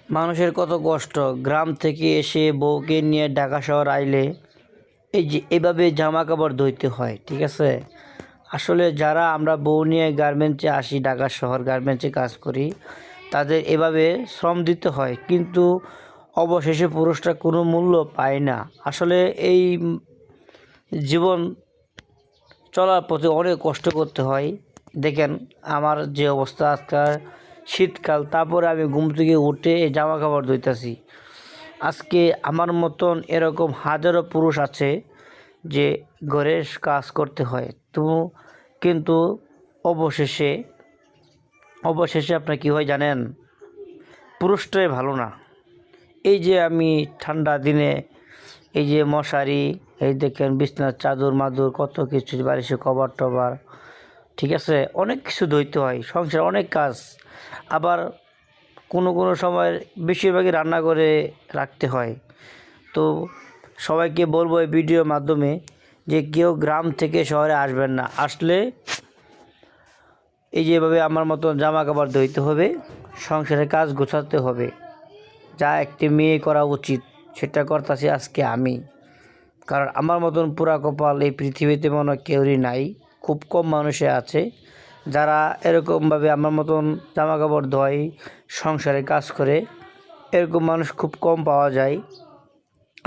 মানুষের কত কষ্ট, গ্রাম থেকে এসে বউকে নিয়ে ঢাকা শহর আইলে এই যে এভাবে জামা কাপড় ধুইতে হয়, ঠিক আছে। আসলে যারা আমরা বউ নিয়ে গার্মেন্টসে আসি, ঢাকা শহর গার্মেন্টসে কাজ করি, তাদের এভাবে শ্রম দিতে হয়, কিন্তু অবশেষে পুরুষরা কোনো মূল্য পায় না। আসলে এই জীবন চলার পথে অনেক কষ্ট করতে হয়। দেখেন আমার যে অবস্থা, আজকাল শীতকাল, তারপরে আমি ঘুম থেকে উঠে জামা কাপড় ধুইতেছি। আজকে আমার মতন এরকম হাজারো পুরুষ আছে যে ঘরে কাজ করতে হয়, তো কিন্তু অবশেষে অবশেষে আপনার কী হয় জানেন, পুরুষটাই ভালো না। এই যে আমি ঠান্ডা দিনে এই যে মশারি, এই দেখেন বিছনার চাদর মাদুর, কত কিছু, বালিশের কভার টভার, ঠিক আছে, অনেক কিছু ধুইতে হয়, সংসার অনেক কাজ। আবার কোনো কোনো সময় বেশিরভাগই রান্না করে রাখতে হয়। তো সবাইকে বলবো এই ভিডিওর মাধ্যমে যে কেউ গ্রাম থেকে শহরে আসবেন না। আসলে এই যেভাবে আমার মতো জামা কাপড় ধুইতে হবে, সংসারের কাজ গোছাতে হবে, যা একটি মেয়ে করা উচিত সেটা করতেছি আজকে আমি। কারণ আমার মতন পুরা কপাল এই পৃথিবীতে মনে হয় কেউই নাই, খুব কম মানুষে আছে যারা এরকমভাবে আমার মতন জামা কাপড় ধোয়, সংসারে কাজ করে। এরকম মানুষ খুব কম পাওয়া যায়,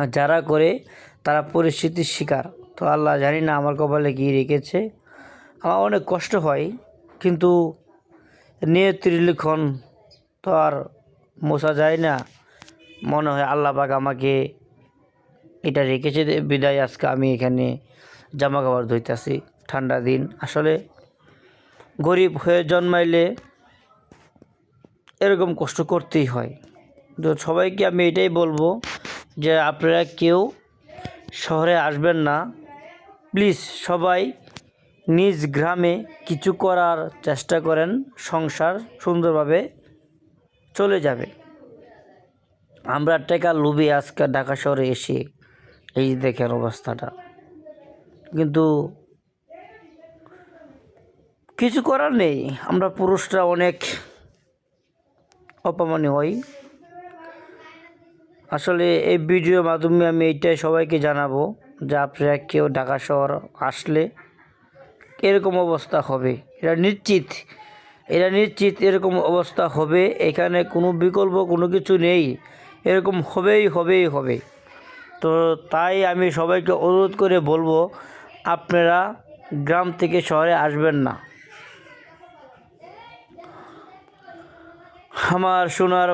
আর যারা করে তারা পরিস্থিতির শিকার। তো আল্লাহ জানি না আমার কপালে কী রেখেছে, আমার অনেক কষ্ট হয়, কিন্তু নিয়তির লিখন তো আর মোছা যায় না। মনে হয় আল্লাহ পাক আমাকে এটা রেখেছে বিদায় আজকে আমি এখানে জামা কাপড় ধুইতেছি ঠান্ডা দিন। আসলে গরিব হয়ে জন্মাইলে এরকম কষ্ট করতেই হয়। তো সবাইকে আমি এটাই বলবো যে আপনারা কেউ শহরে আসবেন না, প্লিজ। সবাই নিজ গ্রামে কিছু করার চেষ্টা করেন, সংসার সুন্দরভাবে চলে যাবে। আমরা টাকা লোভে আজকে ঢাকা শহরে এসে এই দেখেন অবস্থাটা, কিন্তু কিছু করার নেই। আমরা পুরুষরা অনেক অপমানী হই। আসলে এই ভিডিওর মাধ্যমে আমি এইটাই সবাইকে জানাবো যে আপনারা কেউ ঢাকা শহর আসলে এরকম অবস্থা হবে, এটা নিশ্চিত, এটা নিশ্চিত এরকম অবস্থা হবে। এখানে কোনো বিকল্প কোনো কিছু নেই, এরকম হবে। তো তাই আমি সবাইকে অনুরোধ করে বলবো আপনারা গ্রাম থেকে শহরে আসবেন না। আমার সোনার